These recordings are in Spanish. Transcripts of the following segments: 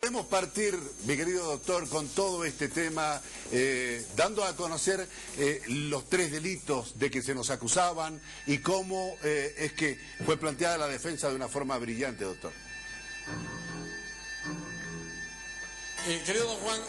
podemos partir, mi querido doctor, con todo este tema, dando a conocer los 3 delitos de que se nos acusaban y cómo es que fue planteada la defensa de una forma brillante, doctor. Querido don Juan,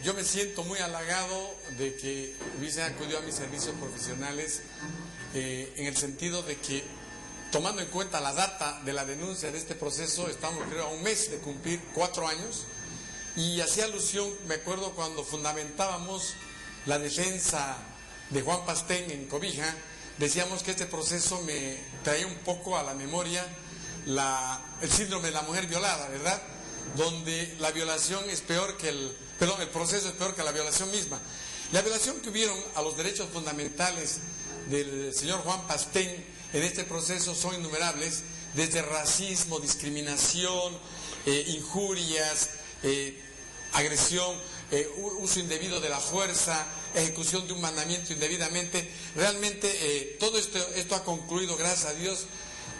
yo me siento muy halagado de que hubiese acudido a mis servicios profesionales en el sentido de que, tomando en cuenta la data de la denuncia de este proceso, estamos creo a un mes de cumplir 4 años, y hacía alusión, me acuerdo cuando fundamentábamos la defensa de Juan Pastén en Cobija, decíamos que este proceso me traía un poco a la memoria el síndrome de la mujer violada, ¿verdad? Donde la violación es peor que el proceso es peor que la violación misma. La violación que hubieron a los derechos fundamentales del señor Juan Pastén en este proceso son innumerables, desde racismo, discriminación, injurias, agresión, uso indebido de la fuerza, ejecución de un mandamiento indebidamente. Realmente todo esto ha concluido, gracias a Dios,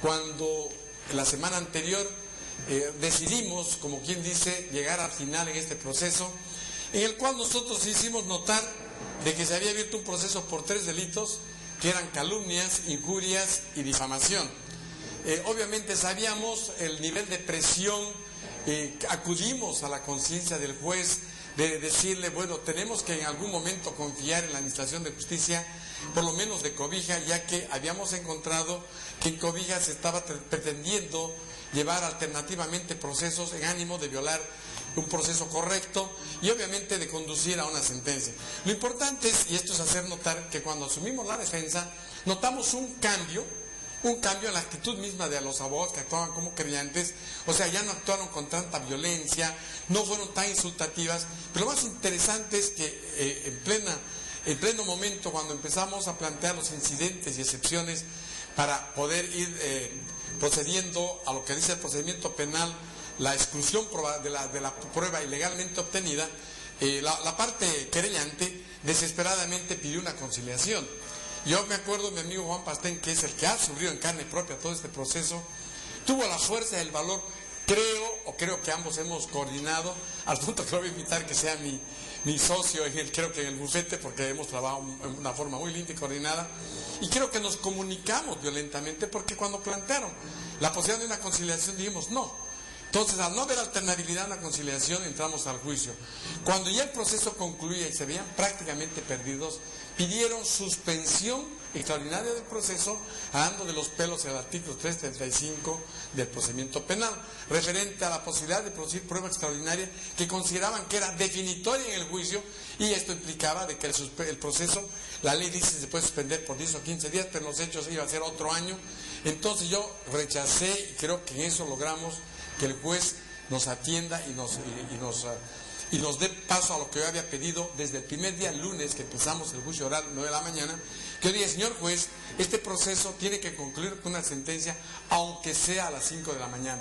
cuando la semana anterior decidimos, como quien dice, llegar al final en este proceso, en el cual nosotros hicimos notar de que se había abierto un proceso por 3 delitos, que eran calumnias, injurias y difamación. Obviamente sabíamos el nivel de presión, acudimos a la conciencia del juez de decirle, bueno, tenemos que en algún momento confiar en la administración de justicia, por lo menos de Cobija, ya que habíamos encontrado que en Cobija se estaba pretendiendo llevar alternativamente procesos en ánimo de violar un proceso correcto y obviamente de conducir a una sentencia. Lo importante es, y esto es hacer notar, que cuando asumimos la defensa, notamos un cambio en la actitud misma de los abogados que actuaban como querellantes. O sea, ya no actuaron con tanta violencia, no fueron tan insultativas, pero lo más interesante es que en pleno momento, cuando empezamos a plantear los incidentes y excepciones para poder ir procediendo a lo que dice el procedimiento penal, la exclusión de la prueba ilegalmente obtenida, la parte querellante desesperadamente pidió una conciliación. Yo me acuerdo de mi amigo Juan Pastén, que es el que ha sufrido en carne propia todo este proceso, tuvo la fuerza y el valor, creo que ambos hemos coordinado, al punto que lo voy a invitar que sea mi socio creo que en el bufete, porque hemos trabajado en una forma muy linda y coordinada, y creo que nos comunicamos violentamente, porque cuando plantearon la posibilidad de una conciliación dijimos no. Entonces, al no haber alternabilidad a una conciliación, entramos al juicio. Cuando ya el proceso concluía y se veían prácticamente perdidos, pidieron suspensión extraordinaria del proceso, dando de los pelos el artículo 335 del procedimiento penal, referente a la posibilidad de producir prueba extraordinaria que consideraban que era definitoria en el juicio, y esto implicaba de que el proceso, la ley dice se puede suspender por 10 o 15 días, pero en los hechos iba a ser otro año. Entonces yo rechacé, y creo que en eso logramos que el juez nos atienda y nos dé paso a lo que yo había pedido desde el primer día, lunes, que empezamos el juicio oral, 9 de la mañana, que yo dije, señor juez, este proceso tiene que concluir con una sentencia, aunque sea a las 5 de la mañana.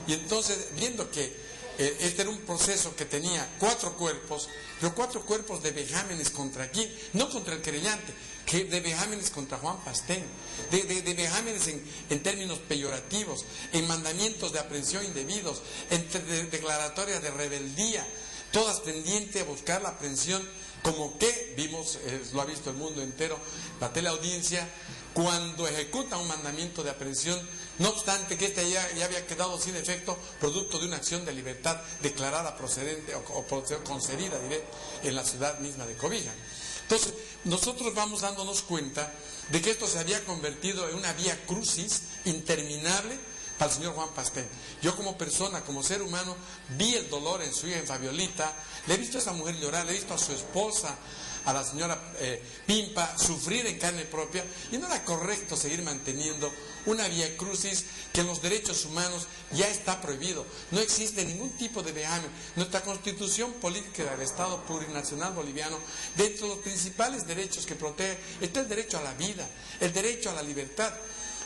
Y entonces, viendo que este era un proceso que tenía 4 cuerpos, pero 4 cuerpos de vejámenes contra quién, no contra el querellante, que de vejámenes contra Juan Pastén, de vejámenes en términos peyorativos, en mandamientos de aprehensión indebidos, en declaratorias de rebeldía, todas tendientes a buscar la aprehensión, como que vimos, lo ha visto el mundo entero, la teleaudiencia, cuando ejecuta un mandamiento de aprehensión, no obstante que este ya había quedado sin efecto, producto de una acción de libertad declarada procedente o concedida, diré, en la ciudad misma de Cobija. Entonces, nosotros vamos dándonos cuenta de que esto se había convertido en una vía crucis interminable para el señor Juan Pastén. Yo como persona, como ser humano, vi el dolor en su hija, en Fabiolita, le he visto a esa mujer llorar, le he visto a su esposa, a la señora Pimpa, sufrir en carne propia, y no era correcto seguir manteniendo una vía crucis que en los derechos humanos ya está prohibido. No existe ningún tipo de vejamen. Nuestra constitución política del Estado plurinacional boliviano, dentro de los principales derechos que protege, está el derecho a la vida, el derecho a la libertad,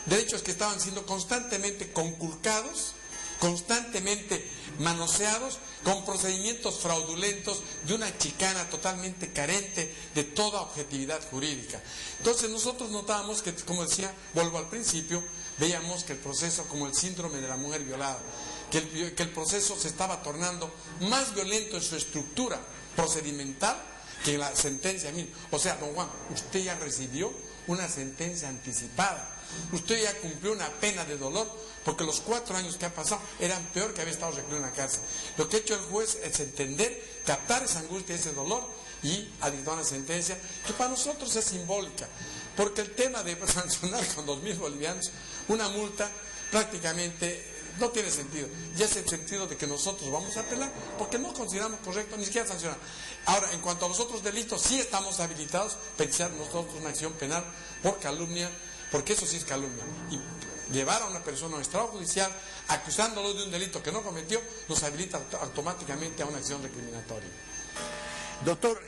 derechos que estaban siendo constantemente conculcados, constantemente manoseados con procedimientos fraudulentos de una chicana totalmente carente de toda objetividad jurídica. Entonces nosotros notábamos que, como decía, vuelvo al principio, veíamos que el proceso como el síndrome de la mujer violada, que el proceso se estaba tornando más violento en su estructura procedimental que en la sentencia misma. O sea, don Juan, usted ya recibió una sentencia anticipada, usted ya cumplió una pena de dolor, porque los 4 años que ha pasado eran peor que haber estado recluido en la cárcel. Lo que ha hecho el juez es entender, captar esa angustia, ese dolor, y ha dictado una sentencia que para nosotros es simbólica, porque el tema de sancionar con 2.000 bolivianos una multa prácticamente no tiene sentido. Ya es el sentido de que nosotros vamos a apelar porque no consideramos correcto ni siquiera sancionar. Ahora, en cuanto a los otros delitos, sí estamos habilitados a iniciar nosotros una acción penal por calumnia, porque eso sí es calumnia. Y llevar a una persona a un estrado judicial acusándolo de un delito que no cometió nos habilita automáticamente a una acción recriminatoria. Doctor,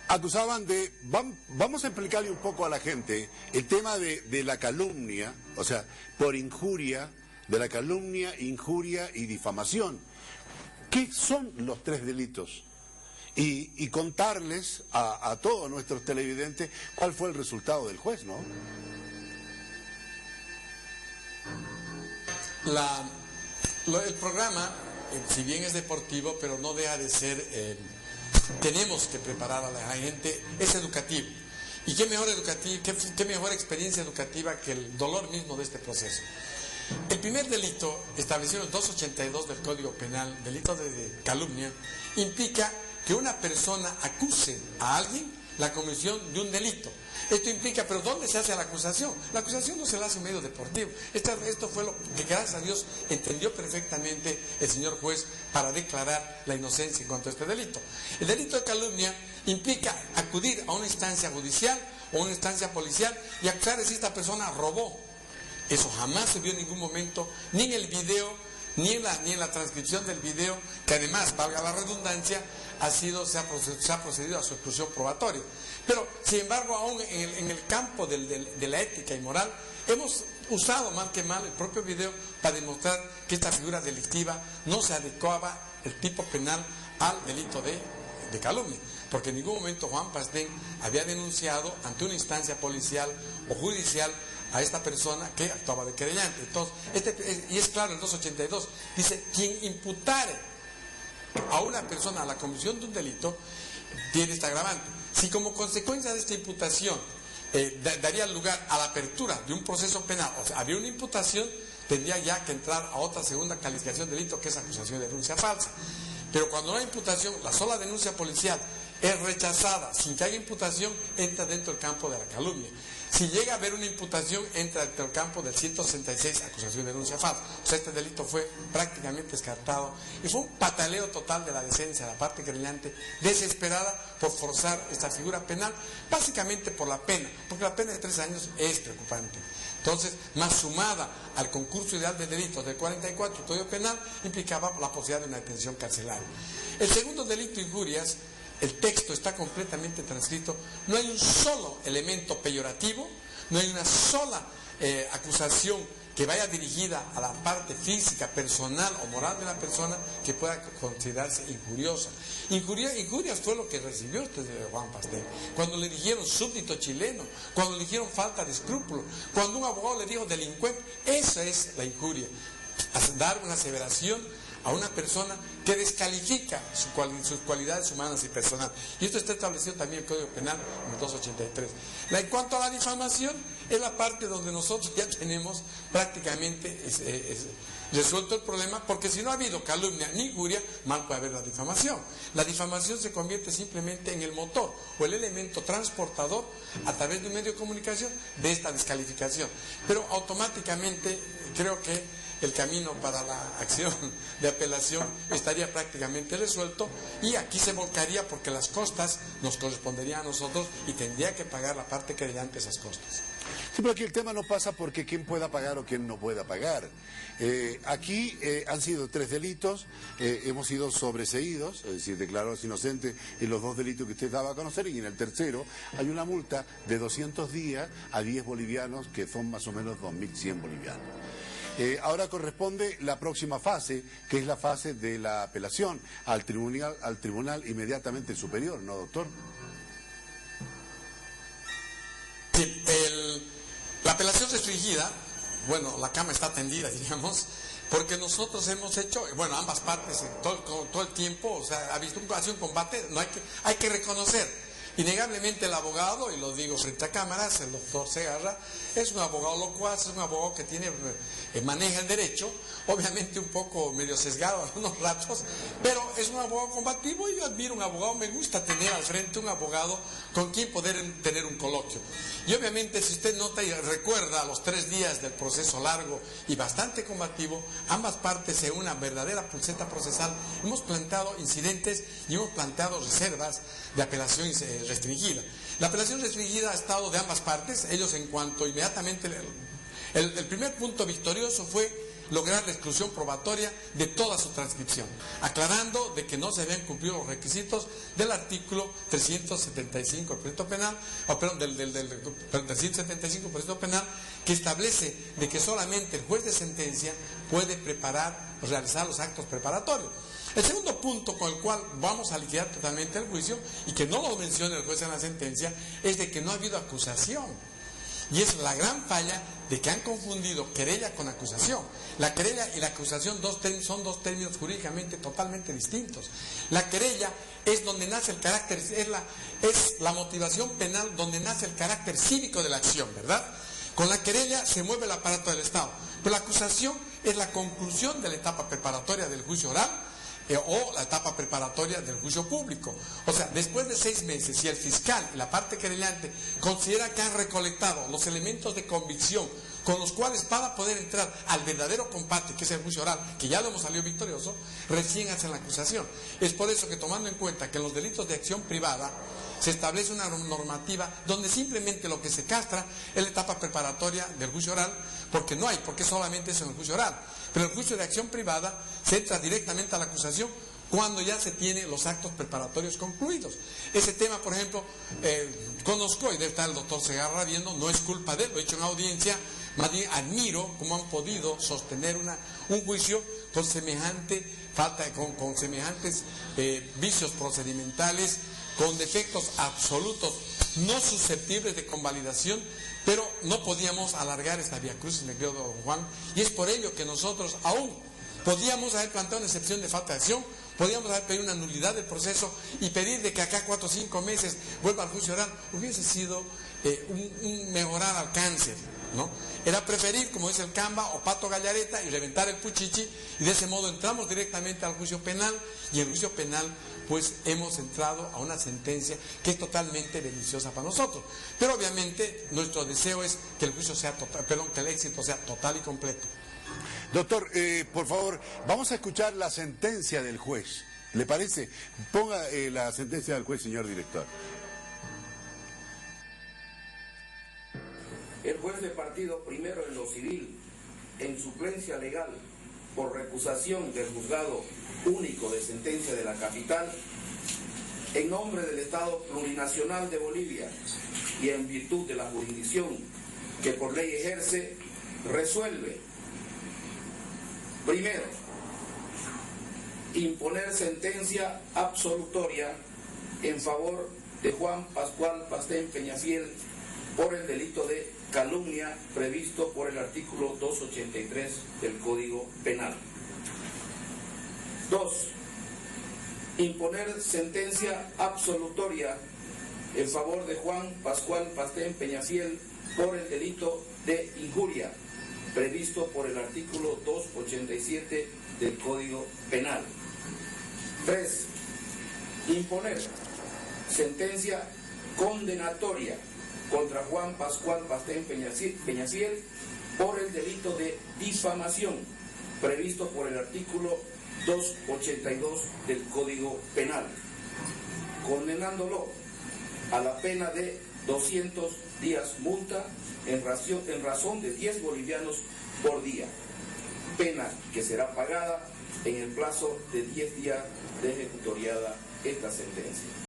acusaban de, vamos a explicarle un poco a la gente el tema de la calumnia, o sea, por injuria, de la calumnia, injuria y difamación. ¿Qué son los 3 delitos? Y contarles a todos nuestros televidentes cuál fue el resultado del juez, ¿no? El programa, si bien es deportivo, pero no deja de ser, tenemos que preparar a la gente, es educativo. Y qué mejor qué mejor experiencia educativa que el dolor mismo de este proceso. El primer delito, establecido en el 282 del Código Penal, delito de calumnia, implica que una persona acuse a alguien la comisión de un delito. Esto implica, pero ¿dónde se hace la acusación? La acusación no se la hace en medio deportivo. Esto fue lo que, gracias a Dios, entendió perfectamente el señor juez para declarar la inocencia en cuanto a este delito. El delito de calumnia implica acudir a una instancia judicial o una instancia policial y acusar de si esta persona robó. Eso jamás se vio en ningún momento, ni en el video, ni en la transcripción del video, que además, valga la redundancia, se ha procedido a su exclusión probatoria. Pero, sin embargo, aún en el campo de la ética y moral, hemos usado mal que mal el propio video para demostrar que esta figura delictiva no se adecuaba el tipo penal al delito de calumnia. Porque en ningún momento Juan Pastén había denunciado ante una instancia policial o judicial a esta persona que actuaba de querellante. Entonces, y es claro, el 282 dice, quien imputare a una persona a la comisión de un delito tiene esta agravante. Si como consecuencia de esta imputación daría lugar a la apertura de un proceso penal, o sea, había una imputación, tendría ya que entrar a otra segunda calificación de delito, que es acusación de denuncia falsa. Pero cuando no hay imputación, la sola denuncia policial es rechazada sin que haya imputación, entra dentro del campo de la calumnia. Si llega a haber una imputación, entra dentro del campo del 166, acusación de denuncia falsa. O sea, este delito fue prácticamente descartado y fue un pataleo total de la decencia de la parte querellante, desesperada por forzar esta figura penal, básicamente por la pena, porque la pena de 3 años es preocupante. Entonces, más sumada al concurso ideal de delitos del 44 del Código Penal, implicaba la posibilidad de una detención carcelaria. El segundo delito, injurias, el texto está completamente transcrito, no hay un solo elemento peyorativo, no hay una sola acusación que vaya dirigida a la parte física, personal o moral de la persona que pueda considerarse injuriosa. Injurias fue lo que recibió usted de Juan Pastén, cuando le dijeron súbdito chileno, cuando le dijeron falta de escrúpulo, cuando un abogado le dijo delincuente. Esa es la injuria, dar una aseveración a una persona que descalifica sus cualidades humanas y personales. Y esto está establecido también en el Código Penal en el 283. En cuanto a la difamación, es la parte donde nosotros ya tenemos prácticamente resuelto el problema, porque si no ha habido calumnia ni injuria, mal puede haber la difamación. La difamación se convierte simplemente en el motor o el elemento transportador a través de un medio de comunicación de esta descalificación. Pero automáticamente creo que el camino para la acción de apelación estaría prácticamente resuelto y aquí se volcaría porque las costas nos corresponderían a nosotros y tendría que pagar la parte querellante esas costas. Sí, pero aquí el tema no pasa porque quién pueda pagar o quién no pueda pagar. Aquí han sido 3 delitos, hemos sido sobreseídos, es decir, declarados inocentes en los 2 delitos que usted daba a conocer, y en el tercero hay una multa de 200 días a 10 bolivianos, que son más o menos 2.100 bolivianos. Ahora corresponde la próxima fase, que es la fase de la apelación al tribunal inmediatamente superior, ¿no, doctor? Sí, la apelación restringida, bueno, la cama está tendida, digamos, porque nosotros hemos hecho, bueno, ambas partes, todo el tiempo, o sea, ha sido un combate, no hay que reconocer. Innegablemente el abogado, y lo digo frente a cámaras, el doctor Segarra, es un abogado locuaz, es un abogado que maneja el derecho, obviamente un poco medio sesgado a algunos ratos, pero es un abogado combativo y yo admiro un abogado, me gusta tener al frente un abogado con quien poder tener un coloquio. Y obviamente si usted nota y recuerda los 3 días del proceso largo y bastante combativo, ambas partes en una verdadera pulseta procesal hemos planteado incidentes y hemos planteado reservas de apelación restringida. La apelación restringida ha estado de ambas partes, ellos en cuanto inmediatamente, el primer punto victorioso fue lograr la exclusión probatoria de toda su transcripción, aclarando de que no se habían cumplido los requisitos del artículo 375 del Proceso Penal, del 375 del Proceso Penal, que establece de que solamente el juez de sentencia puede realizar los actos preparatorios. El segundo punto con el cual vamos a liquidar totalmente el juicio, y que no lo menciona el juez en la sentencia, es de que no ha habido acusación. Y es la gran falla de que han confundido querella con acusación. La querella y la acusación son dos términos jurídicamente totalmente distintos. La querella es donde nace el carácter, es la motivación penal donde nace el carácter cívico de la acción, ¿verdad? Con la querella se mueve el aparato del Estado, pero la acusación es la conclusión de la etapa preparatoria del juicio oral, o la etapa preparatoria del juicio público. O sea, después de 6 meses, si el fiscal y la parte querellante considera que han recolectado los elementos de convicción con los cuales van a poder entrar al verdadero combate, que es el juicio oral, que ya lo hemos salido victorioso, recién hacen la acusación. Es por eso que, tomando en cuenta que en los delitos de acción privada se establece una normativa donde simplemente lo que se castra es la etapa preparatoria del juicio oral, porque solamente eso en el juicio oral. Pero el juicio de acción privada se entra directamente a la acusación cuando ya se tienen los actos preparatorios concluidos. Ese tema, por ejemplo, conozco, y debe estar el doctor Segarra viendo, no es culpa de él, lo he hecho en audiencia, más bien admiro cómo han podido sostener un juicio con semejante falta, con semejantes vicios procedimentales, con defectos absolutos, no susceptibles de convalidación, pero no podíamos alargar esta vía crucis, me creo, don Juan, y es por ello que nosotros aún podíamos haber planteado una excepción de falta de acción, podíamos haber pedido una nulidad del proceso y pedir de que acá 4 o 5 meses vuelva al juicio oral. Hubiese sido un mejorar alcance, ¿no? Era preferir, como dice el Camba o Pato Gallareta, y reventar el puchichi, y de ese modo entramos directamente al juicio penal, y el juicio penal pues hemos entrado a una sentencia que es totalmente beneficiosa para nosotros. Pero obviamente nuestro deseo es que el juicio sea total, que el éxito sea total y completo. Doctor, por favor, vamos a escuchar la sentencia del juez. ¿Le parece? Ponga la sentencia del juez, señor director. El juez de partido primero en lo civil, en suplencia legal, por recusación del juzgado único de sentencia de la capital, en nombre del Estado plurinacional de Bolivia y en virtud de la jurisdicción que por ley ejerce, resuelve: primero, imponer sentencia absolutoria en favor de Juan Pascual Pastén Peñafiel por el delito de calumnia previsto por el artículo 283 del Código Penal. 2. Imponer sentencia absolutoria en favor de Juan Pascual Pastén Peñafiel por el delito de injuria previsto por el artículo 287 del Código Penal. 3. Imponer sentencia condenatoria contra Juan Pascual Pastén Peñafiel por el delito de difamación previsto por el artículo 282 del Código Penal, condenándolo a la pena de 200 días multa en razón de 10 bolivianos por día, pena que será pagada en el plazo de 10 días de ejecutoriada esta sentencia.